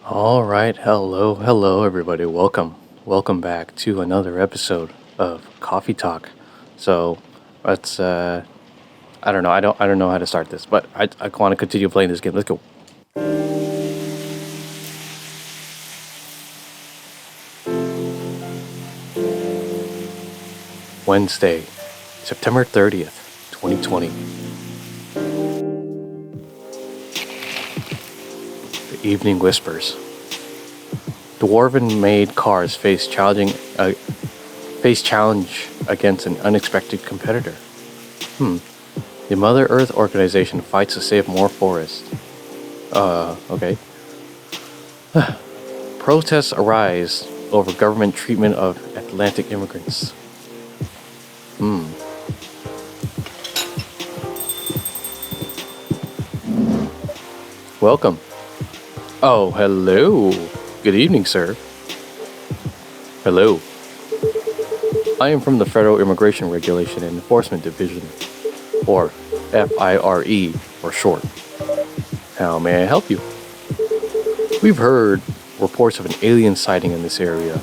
All right, hello, everybody. Welcome back to another episode of Coffee Talk. So, let's. I don't know. I don't know how to start this, but I want to continue playing this game. Let's go. Wednesday, September 30th, 2020. The evening whispers. Dwarven-made cars face challenge against an unexpected competitor. The Mother Earth organization fights to save more forests. Okay. Protests arise over government treatment of Atlantic immigrants. Welcome. Oh, hello. Good evening, sir. Hello. I am from the Federal Immigration Regulation and Enforcement Division, or FIRE for short. How may I help you? We've heard reports of an alien sighting in this area.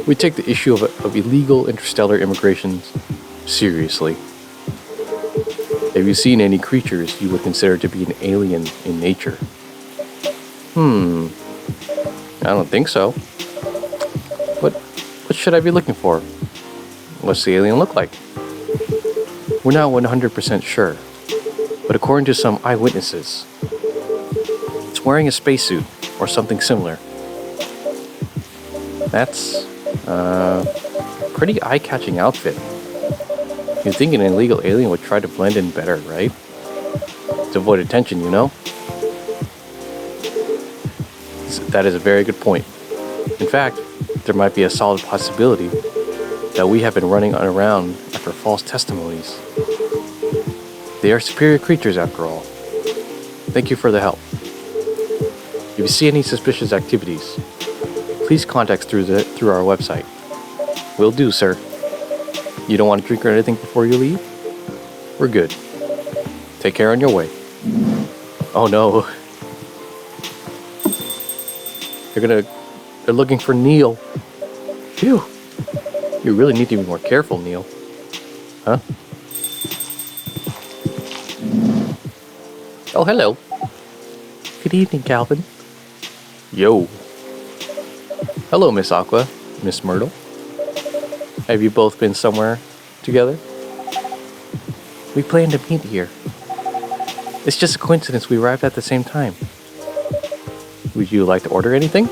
We take the issue of illegal interstellar immigration seriously. Have you seen any creatures you would consider to be an alien in nature? I don't think so. What should I be looking for? What's the alien look like? We're not 100% sure, but according to some eyewitnesses, it's wearing a spacesuit or something similar. That's a pretty eye-catching outfit. You'd think an illegal alien would try to blend in better, right? To avoid attention, you know? That is a very good point. In fact, there might be a solid possibility that we have been running around after false testimonies. They are superior creatures after all. Thank you for the help. If you see any suspicious activities, please contact through our website. Will do, sir. You don't want to drink or anything before you leave? We're good. Take care on your way. Oh no. They're looking for Neil. Phew. You really need to be more careful, Neil. Huh? Oh, hello. Good evening, Calvin. Yo. Hello, Miss Aqua, Miss Myrtle. Have you both been somewhere together? We plan to meet here. It's just a coincidence we arrived at the same time. Would you like to order anything?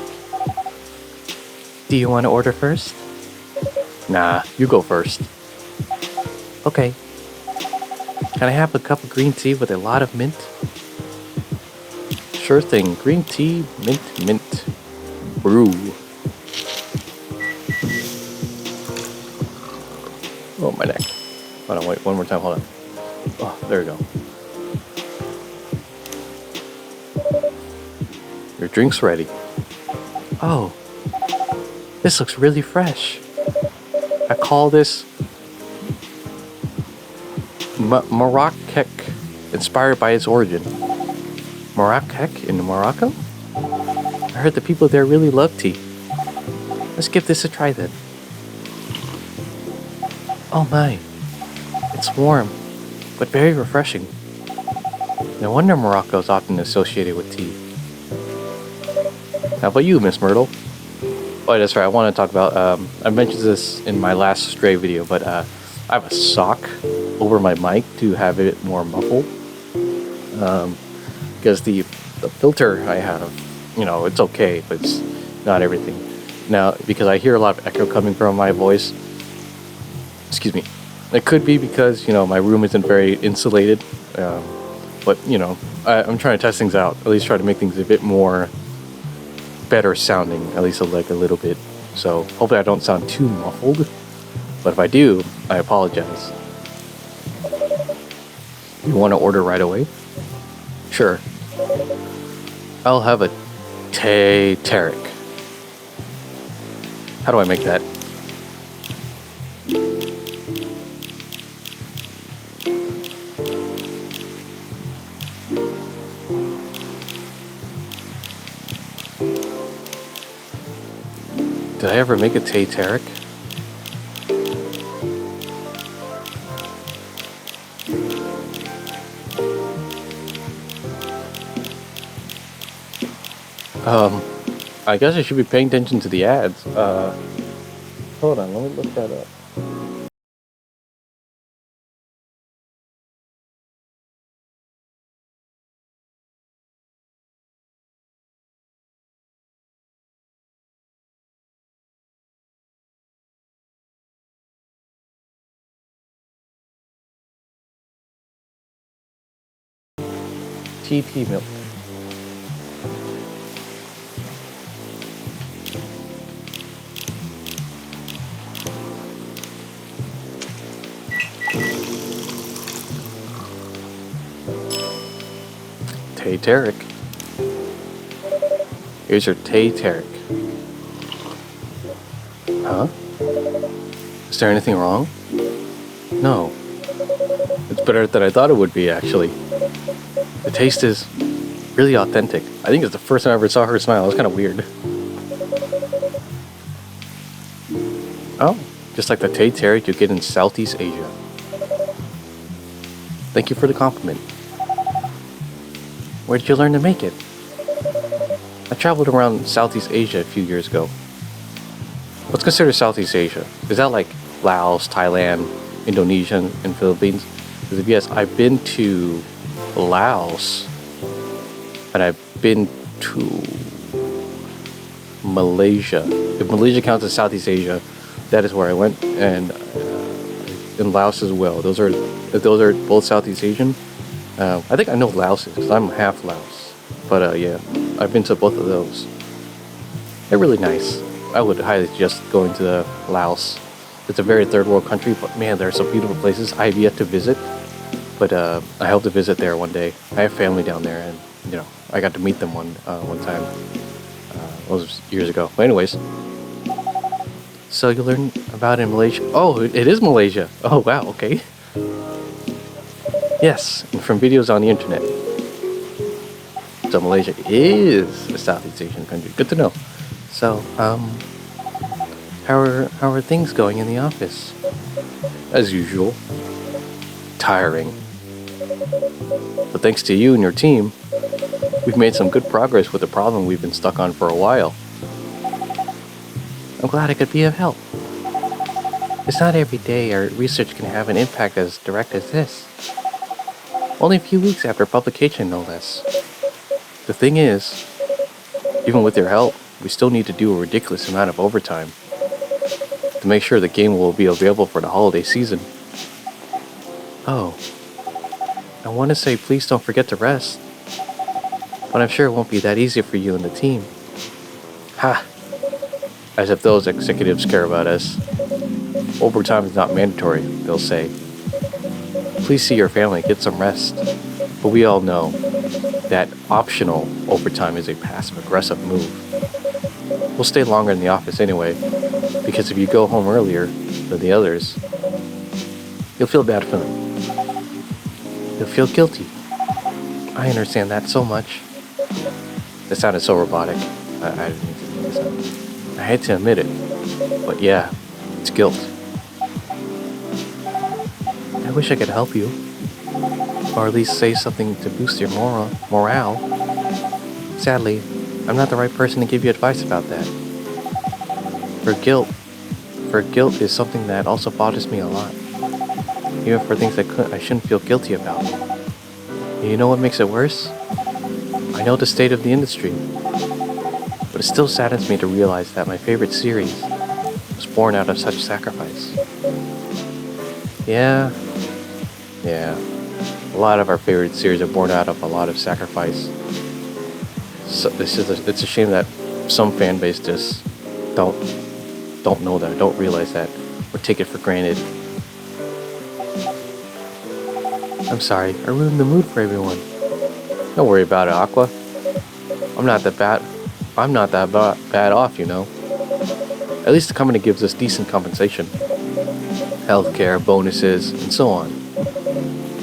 Do you want to order first? Nah, you go first. Okay. Can I have a cup of green tea with a lot of mint? Sure thing. Green tea, mint. Brew. Oh, my neck. Hold on, wait, one more time, hold on. Oh, there we go. Your drink's ready. Oh, this looks really fresh. I call this Marrakech, inspired by its origin. Marrakech in Morocco? I heard the people there really love tea. Let's give this a try then. Oh my, it's warm, but very refreshing. No wonder Morocco is often associated with tea. How about you, Miss Myrtle? Oh, that's right. I want to talk about. I mentioned this in my last Stray video, but I have a sock over my mic to have it more muffled. Because the filter I have, it's okay, but it's not everything. Now, because I hear a lot of echo coming from my voice. Excuse me. It could be because my room isn't very insulated, but I'm trying to test things out. At least try to make things a bit more better sounding, at least like a little bit. So hopefully I don't sound too muffled, but if I do, I apologize. You want to order right away? Sure. I'll have a Tarek. How do I make that? Did I ever make a Tay Tarek? I guess I should be paying attention to the ads. Hold on, let me look that up. TT milk. Tay Tarek. Here's your Tay Tarek. Huh? Is there anything wrong? No. It's better than I thought it would be, actually. The taste is really authentic. I think it's the first time I ever saw her smile. It was kind of weird. Oh, just like the Tay Tarek you get in Southeast Asia. Thank you for the compliment. Where did you learn to make it? I traveled around Southeast Asia a few years ago. What's considered Southeast Asia? Is that like Laos, Thailand, Indonesia, and Philippines? Because if yes, I've been to Laos, and I've been to Malaysia. If Malaysia counts as Southeast Asia, that is where I went, and in Laos as well. Those are both Southeast Asian. I think I know Laos because I'm half Laos, but yeah, I've been to both of those. They're really nice. I would highly suggest going to Laos. It's a very third world country, but man, there are some beautiful places I have yet to visit. But I hope to visit there one day. I have family down there, and you know, I got to meet them one time. It was years ago. But anyways, so you learn about it in Malaysia. Oh, it is Malaysia. Oh wow, okay. Yes, and from videos on the internet. So Malaysia is a Southeast Asian country. Good to know. So, how are things going in the office? As usual. Tiring. But thanks to you and your team, we've made some good progress with the problem we've been stuck on for a while. I'm glad I could be of help. It's not every day our research can have an impact as direct as this. Only a few weeks after publication, no less. The thing is, even with your help, we still need to do a ridiculous amount of overtime to make sure the game will be available for the holiday season. Oh, I want to say please don't forget to rest, but I'm sure it won't be that easy for you and the team. Ha! As if those executives care about us. Overtime is not mandatory, they'll say. Please see your family, get some rest. But we all know that optional overtime is a passive-aggressive move. We'll stay longer in the office anyway, because if you go home earlier than the others, you'll feel bad for them. You'll feel guilty. I understand that so much. That sounded so robotic. I didn't mean to do this. I hate to admit it, but yeah, it's guilt. I wish I could help you, or at least say something to boost your morale. Sadly, I'm not the right person to give you advice about that. For guilt is something that also bothers me a lot, even for things I shouldn't feel guilty about. And you know what makes it worse? I know the state of the industry, but it still saddens me to realize that my favorite series was born out of such sacrifice. Yeah, a lot of our favorite series are born out of a lot of sacrifice. So it's a shame that some fan base just don't know that, don't realize that, or take it for granted. I'm sorry, I ruined the mood for everyone. Don't worry about it, Aqua. I'm not that bad off, you know. At least the company gives us decent compensation. Healthcare, bonuses, and so on.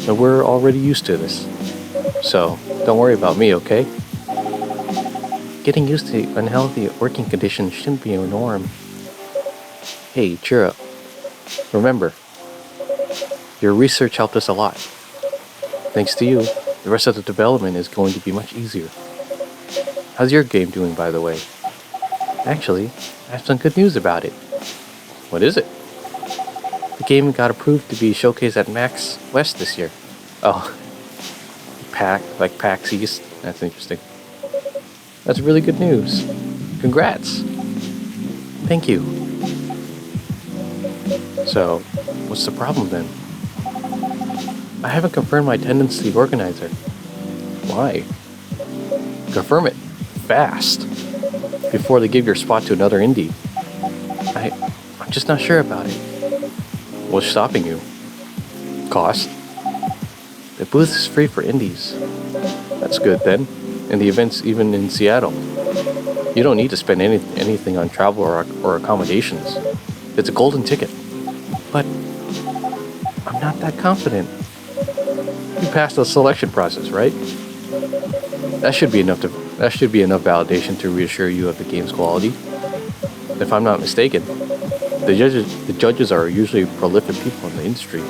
And we're already used to this. So, don't worry about me, okay? Getting used to unhealthy working conditions shouldn't be a norm. Hey, cheer up. Remember, your research helped us a lot. Thanks to you, the rest of the development is going to be much easier. How's your game doing, by the way? Actually, I have some good news about it. What is it? The game got approved to be showcased at PAX West this year. Oh, PAX East? That's interesting. That's really good news. Congrats! Thank you. So, what's the problem then? I haven't confirmed my attendance to the organizer. Why? Confirm it fast before they give your spot to another indie. I'm just not sure about it. What's stopping you? Cost? The booth is free for indies. That's good then. And the event's even in Seattle. You don't need to spend anything on travel or accommodations. It's a golden ticket. But I'm not that confident. You passed the selection process, right? That should be enough validation to reassure you of the game's quality. If I'm not mistaken, the judges are usually prolific people in the industry.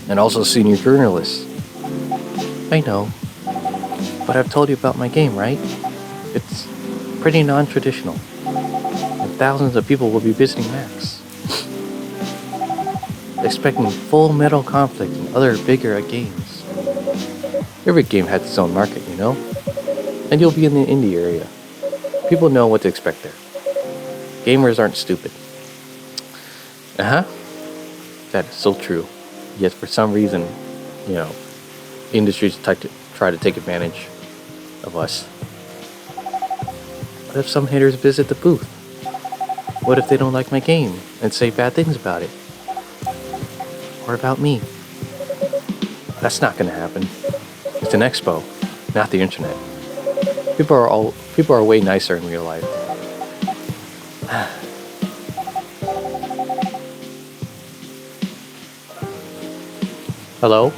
And also senior journalists. I know. But I've told you about my game, right? It's pretty non-traditional. And thousands of people will be visiting Max. Expecting full metal conflict and other bigger games. Every game has its own market, you know? And you'll be in the indie area. People know what to expect there. Gamers aren't stupid. That is so true. Yet for some reason, industries try to take advantage of us. What if some haters visit the booth? What if they don't like my game and say bad things about it? Or about me? That's not gonna happen. It's an expo, not the internet. People are way nicer in real life. Hello?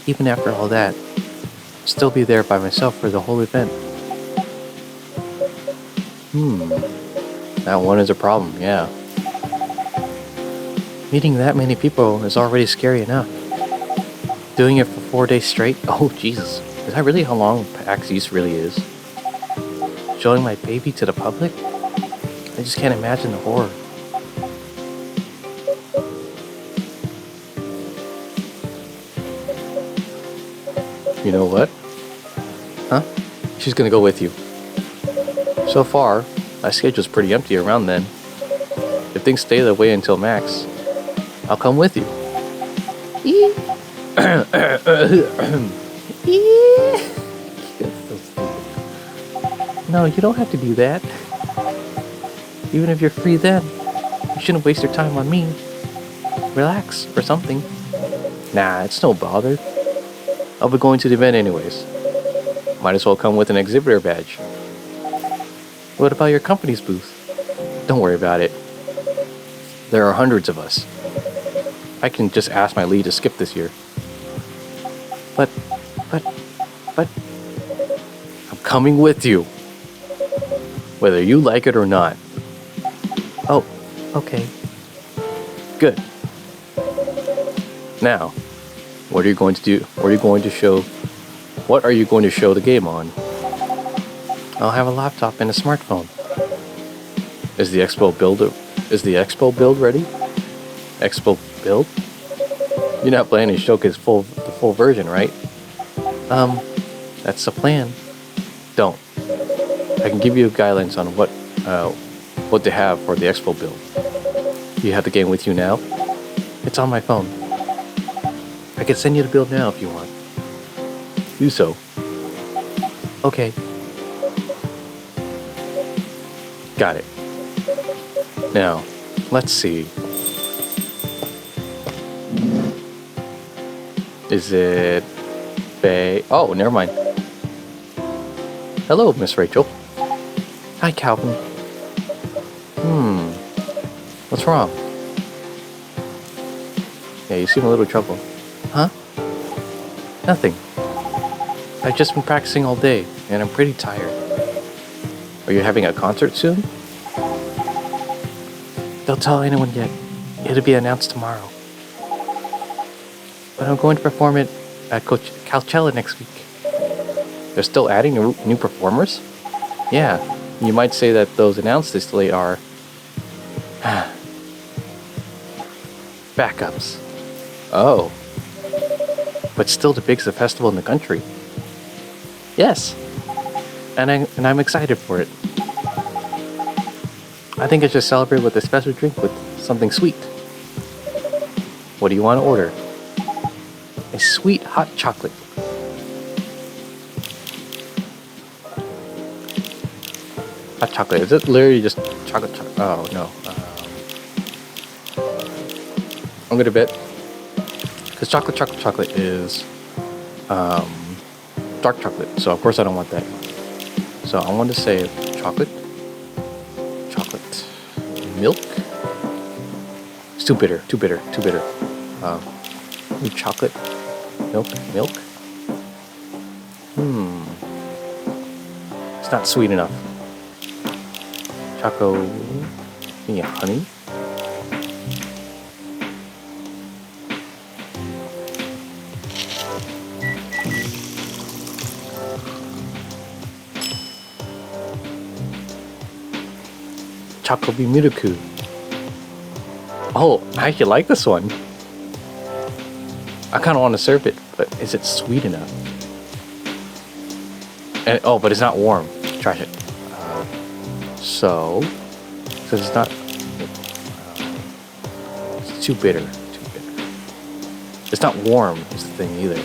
Even after all that, I'll still be there by myself for the whole event. That one is a problem, yeah. Meeting that many people is already scary enough. Doing it for 4 days straight? Oh, Jesus. Is that really how long PAX East really is? Showing my baby to the public? I just can't imagine the horror. You know what? Huh? She's gonna go with you. So far, my schedule's pretty empty around then. If things stay that way until Max, I'll come with you. No, you don't have to do that. Even if you're free then, you shouldn't waste your time on me. Relax, or something. Nah, it's no bother. I'll be going to the event anyways. Might as well come with an exhibitor badge. What about your company's booth? Don't worry about it. There are hundreds of us. I can just ask my lead to skip this year. But... I'm coming with you. Whether you like it or not. Oh, okay. Good. Now, what are you going to do? What are you going to show the game on? I'll have a laptop and a smartphone. Is the expo build ready? Expo build? You're not planning to showcase the full version, right? That's the plan. Don't. I can give you guidelines on what to have for the expo build. You have the game with you now? It's on my phone. I can send you the build now if you want. Do so. Okay. Got it. Now, let's see. Is it Bay? Oh, never mind. Hello, Miss Rachel. Hi, Calvin. What's wrong? Yeah, you seem a little troubled. Huh? Nothing. I've just been practicing all day, and I'm pretty tired. Are you having a concert soon? Don't tell anyone yet. It'll be announced tomorrow. But I'm going to perform it at Coachella next week. They're still adding new performers? Yeah, you might say that those announced this late are backups. Oh. But still the biggest festival in the country. Yes. And I'm excited for it. I think I should celebrate with a special drink with something sweet. What do you want to order? A sweet hot chocolate. Hot chocolate. Is it literally just chocolate? Oh, no. I'm gonna bet. Because chocolate is dark chocolate. So, of course, I don't want that. So, I want to say chocolate. Milk. It's too bitter. Chocolate. Milk. It's not sweet enough. Yeah, honey. Chocobi Miruku. Oh, I actually like this one. I kind of want to serve it, but is it sweet enough? And, oh, but it's not warm. Trash it. So it's not. It's too bitter. It's not warm. Is the thing either.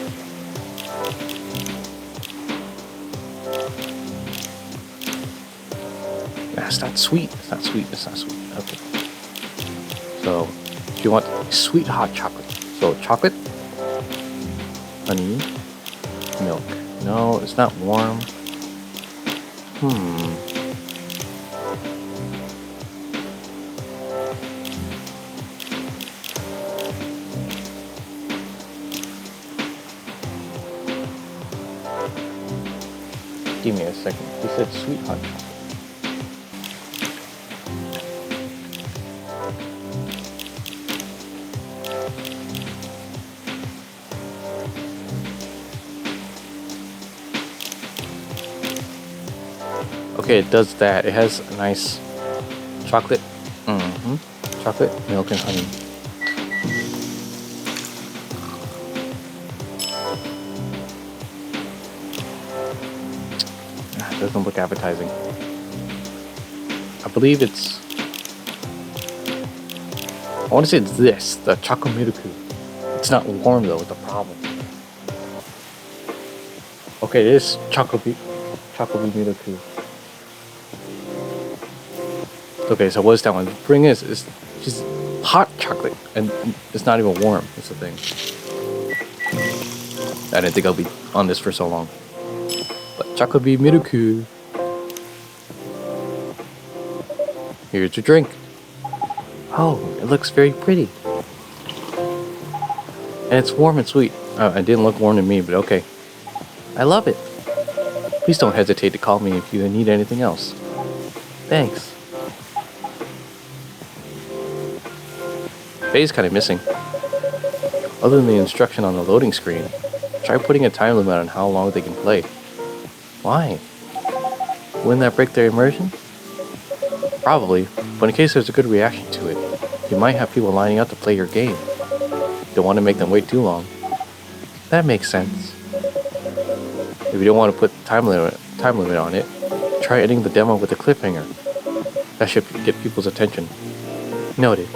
It's not sweet. Okay. So, if you want sweet hot chocolate. So, chocolate, honey, milk. No, it's not warm. Give me a second. He said sweet hot chocolate. Okay, it does that. It has a nice chocolate. Chocolate, milk, and honey. It doesn't look appetizing. I believe it's. I want to say it's this, the Chocomiruku. It's not warm though, it's a problem. Okay, it is Chocomiruku. Okay, so what's that one? The thing is, it's just hot chocolate, and it's not even warm. That's the thing. I didn't think I'll be on this for so long. But Chocobi Miruku. Here's your drink. Oh, it looks very pretty. And it's warm and sweet. It didn't look warm to me, but okay. I love it. Please don't hesitate to call me if you need anything else. Thanks. Faye's kind of missing. Other than the instruction on the loading screen, try putting a time limit on how long they can play. Why? Wouldn't that break their immersion? Probably, but in case there's a good reaction to it, you might have people lining up to play your game. You don't want to make them wait too long. That makes sense. If you don't want to put time limit on it, try ending the demo with a cliffhanger. That should get people's attention. Noted.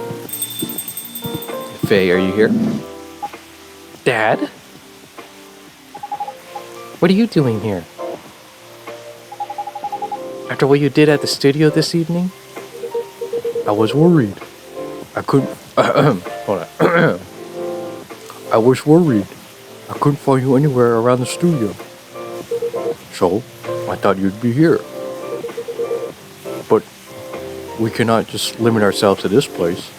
Faye, are you here? Dad? What are you doing here? After what you did at the studio this evening? I was worried. I couldn't... hold on. I was worried. I couldn't find you anywhere around the studio. So, I thought you'd be here. But we cannot just limit ourselves to this place.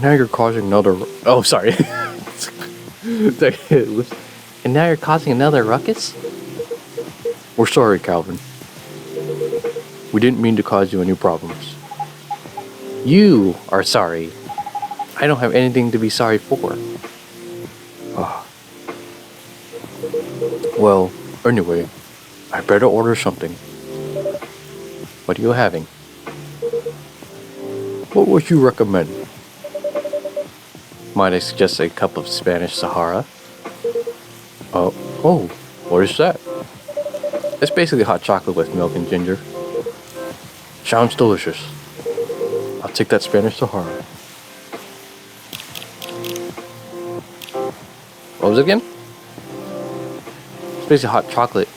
Now you're causing another... Oh, sorry. And now you're causing another ruckus? We're sorry, Calvin. We didn't mean to cause you any problems. You are sorry. I don't have anything to be sorry for. Ah. Well, anyway, I better order something. What are you having? What would you recommend? Might I suggest a cup of Spanish Sahara? Oh, what is that? It's basically hot chocolate with milk and ginger. Sounds delicious. I'll take that Spanish Sahara. What was it again? It's basically hot chocolate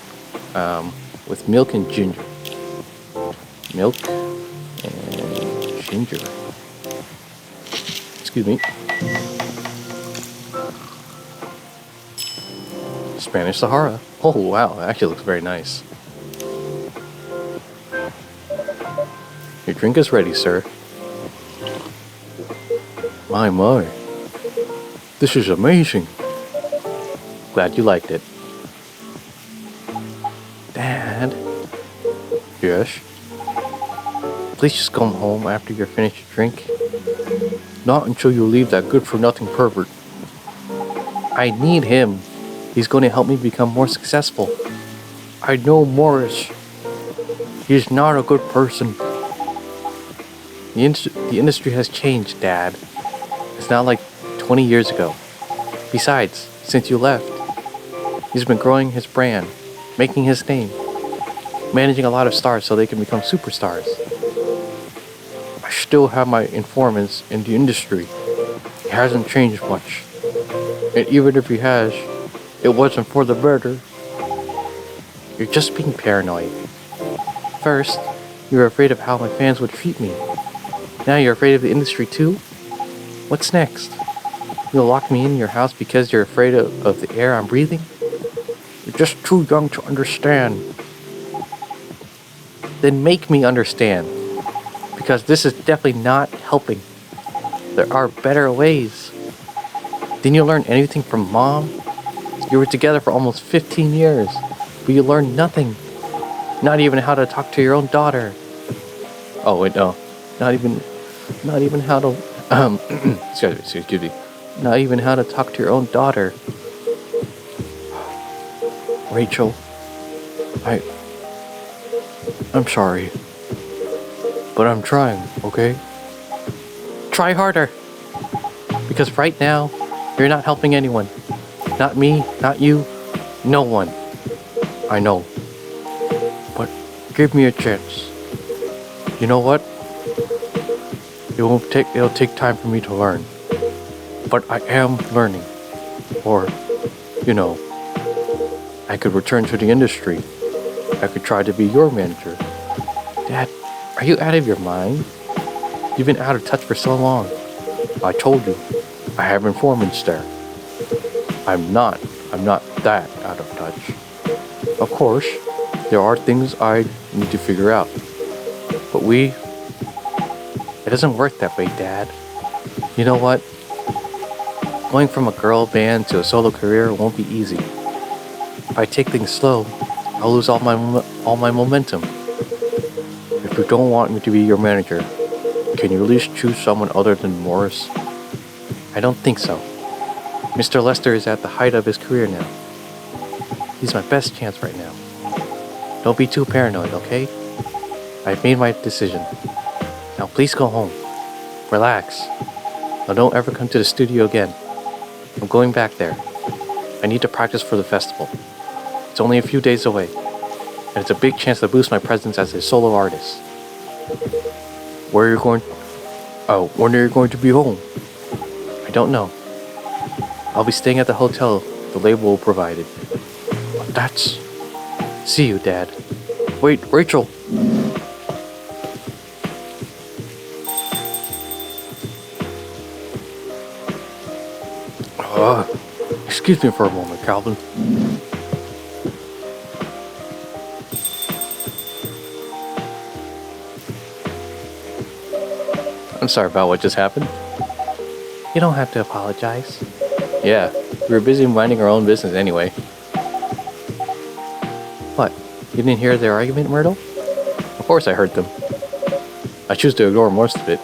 with milk and ginger. Milk and ginger. Excuse me. Spanish Sahara. Oh wow, it actually looks very nice. Your drink is ready, sir. My. This is amazing. Glad you liked it. Dad? Yes? Please just come home after you're finished your drink. Not until you leave that good-for-nothing pervert. I need him. He's going to help me become more successful. I know Morris. He's not a good person. The industry has changed, Dad. It's not like 20 years ago. Besides, since you left, he's been growing his brand, making his name, managing a lot of stars so they can become superstars. I still have my informants in the industry. He hasn't changed much. And even if he has, it wasn't for the better. You're just being paranoid. First, you were afraid of how my fans would treat me. Now you're afraid of the industry too? What's next? You'll lock me in your house because you're afraid of the air I'm breathing? You're just too young to understand. Then make me understand. Because this is definitely not helping. There are better ways. Didn't you learn anything from Mom? You were together for almost 15 years, but you learned nothing. Not even how to talk to your own daughter. Oh wait, no. Not even how to, excuse me. Not even how to talk to your own daughter. Rachel, I'm sorry. But I'm trying, okay? Try harder. Because right now, you're not helping anyone. Not me, not you, no one. I know. But give me a chance. You know what? It'll take time for me to learn. But I am learning. Or, I could return to the industry. I could try to be your manager. Dad, are you out of your mind? You've been out of touch for so long. I told you, I have informants there. I'm not that out of touch. Of course, there are things I need to figure out. But it doesn't work that way, Dad. You know what? Going from a girl band to a solo career won't be easy. If I take things slow, I'll lose all my momentum. If you don't want me to be your manager, can you at least choose someone other than Morris? I don't think so. Mr. Lester is at the height of his career now. He's my best chance right now. Don't be too paranoid, okay? I've made my decision. Now please go home. Relax. Now don't ever come to the studio again. I'm going back there. I need to practice for the festival. It's only a few days away, and it's a big chance to boost my presence as a solo artist. When are you going to be home? I don't know. I'll be staying at the hotel the label will provide it. See you, Dad. Wait, Rachel! Excuse me for a moment, Calvin. I'm sorry about what just happened. You don't have to apologize. Yeah, we were busy minding our own business anyway. What? You didn't hear their argument, Myrtle? Of course I heard them. I choose to ignore most of it.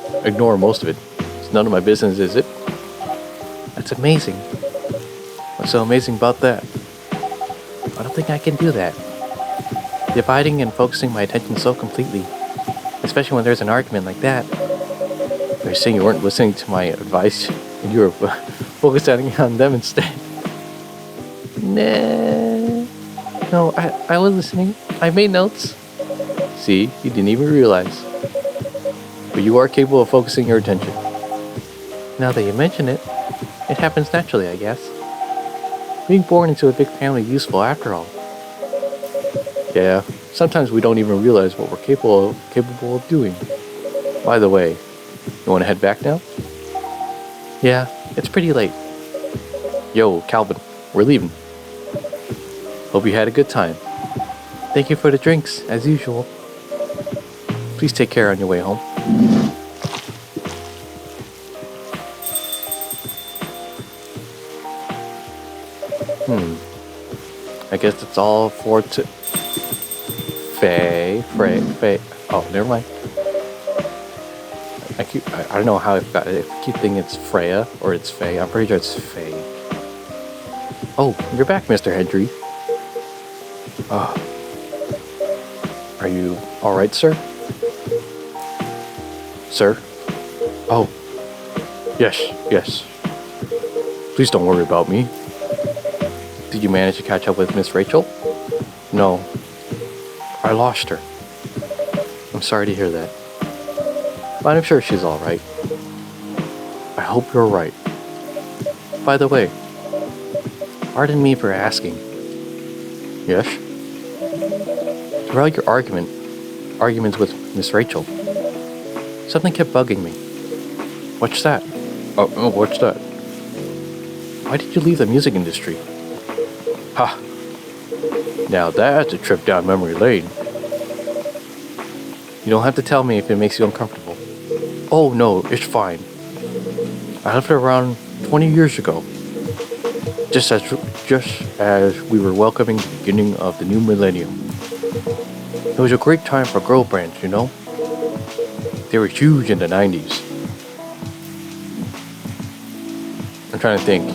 It's none of my business, is it? That's amazing. What's so amazing about that? I don't think I can do that. Dividing and focusing my attention so completely, especially when there's an argument like that. They're saying you weren't listening to my advice and you were focusing on them instead. Nah. No, I was listening. I made notes. See, you didn't even realize. But you are capable of focusing your attention. Now that you mention it, it happens naturally, I guess. Being born into a big family is useful after all. Yeah, sometimes we don't even realize what we're capable of doing. By the way, you want to head back now? Yeah, it's pretty late. Yo, Calvin, we're leaving. Hope you had a good time. Thank you for the drinks, as usual. Please take care on your way home. I guess that's all for Faye. Oh, never mind. I don't know how I keep thinking it's Freya or it's Faye. I'm pretty sure it's Faye. Oh, you're back, Mr. Hendry. Are you alright, sir? Sir? Oh. Yes. Please don't worry about me. Did you manage to catch up with Miss Rachel? No. I lost her. I'm sorry to hear that. But I'm sure she's alright. I hope you're right. By the way, pardon me for asking. Yes? Throughout your arguments with Miss Rachel, something kept bugging me. What's that? Oh, what's that? Why did you leave the music industry? Ha! Now that's a trip down memory lane. You don't have to tell me if it makes you uncomfortable. Oh no, it's fine. I left it around 20 years ago. Just as we were welcoming the beginning of the new millennium. It was a great time for girl bands, you know? They were huge in the 90s. I'm trying to think.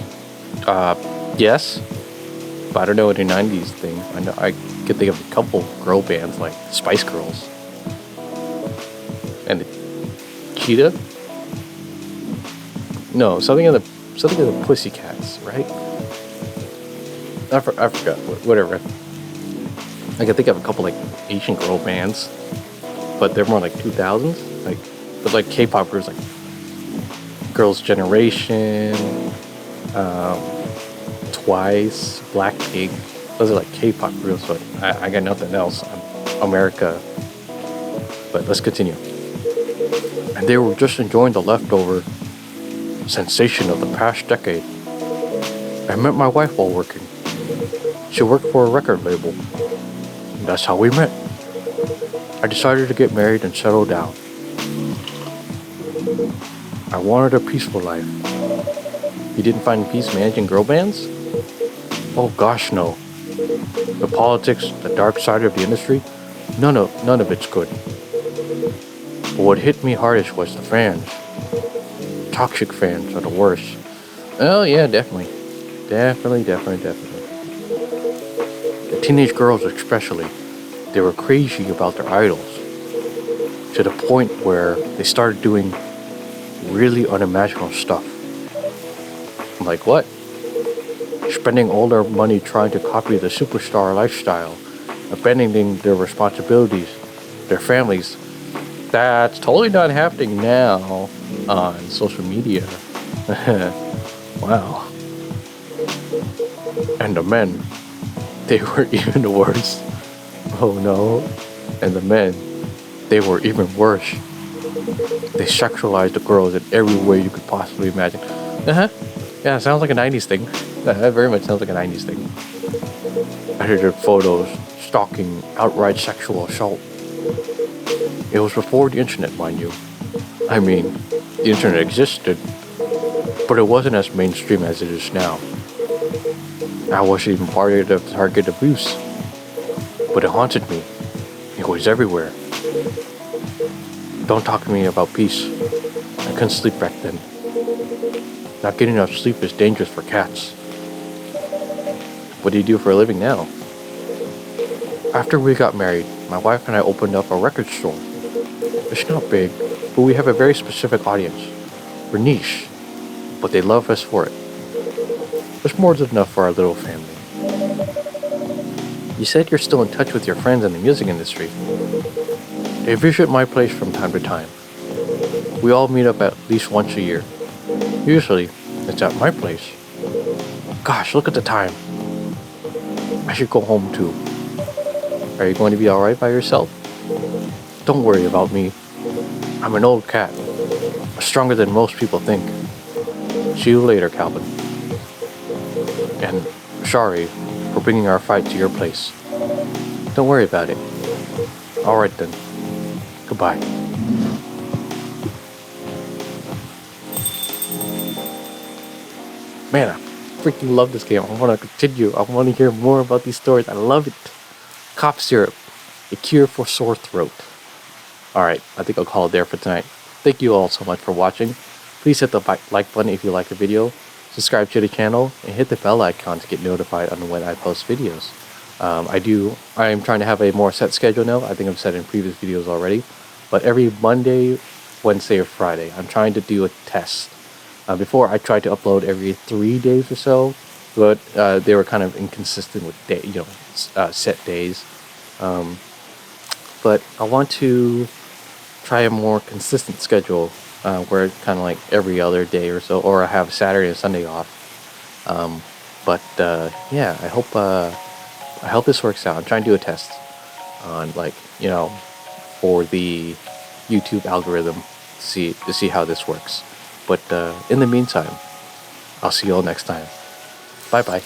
Yes? But I don't know any 90s thing. I know I could think of a couple girl bands like Spice Girls. And the Cheetah? No, something of the Pussycats, right? I forgot. Whatever. I can think of a couple like Asian girl bands, but they're more like 2000s, like K-pop groups like Girls' Generation, Twice, Blackpink. Those are like K-pop groups, but I got nothing else. I'm America. But let's continue. And they were just enjoying the leftover sensation of the past decade. I met my wife while working. She worked for a record label. And that's how we met. I decided to get married and settle down. I wanted a peaceful life. You didn't find peace managing girl bands? Oh gosh, no. The politics, the dark side of the industry, none of it's good. But what hit me hardest was the fans. Toxic fans are the worst. Oh yeah, definitely. Definitely. The teenage girls especially, they were crazy about their idols. To the point where they started doing really unimaginable stuff. Like what? Spending all their money trying to copy the superstar lifestyle, abandoning their responsibilities, their families. That's totally not happening now on social media. Wow. And the men, they were even worse. Oh no. And the men, they were even worse. They sexualized the girls in every way you could possibly imagine. Yeah, sounds like a 90s thing. That very much sounds like a 90s thing. Edited photos, stalking, outright sexual assault. It was before the internet, mind you. I mean, the internet existed, but it wasn't as mainstream as it is now. I wasn't even part of the target abuse. but it haunted me. It was everywhere. Don't talk to me about peace. I couldn't sleep back then. Not getting enough sleep is dangerous for cats. What do you do for a living now? After we got married, my wife and I opened up a record store. It's not big, but we have a very specific audience. We're niche, but they love us for it. There's more than enough for our little family. You said you're still in touch with your friends in the music industry. They visit my place from time to time. We all meet up at least once a year. Usually, it's at my place. Gosh, look at the time. I should go home too. Are you going to be alright by yourself? Don't worry about me. I'm an old cat. Stronger than most people think. See you later, Calvin. And sorry for bringing our fight to your place. Don't worry about it. Alright then. Goodbye. Man, I freaking love this game. I want to continue. I want to hear more about these stories. I love it. Cough syrup, a cure for sore throat. Alright, I think I'll call it there for tonight. Thank you all so much for watching. Please hit the like button if you like the video. Subscribe to the channel and hit the bell icon to get notified on when I post videos. I am trying to have a more set schedule now. I think I've said in previous videos already. But every Monday, Wednesday, or Friday, I'm trying to do a test. Before, I tried to upload every 3 days or so, but they were kind of inconsistent with set days. But I want to try a more consistent schedule where it's kind of like every other day or so, or I have Saturday and Sunday off. Yeah, I hope this works out. I'm trying to do a test on for the YouTube algorithm to see how this works. But in the meantime, I'll see you all next time. Bye bye.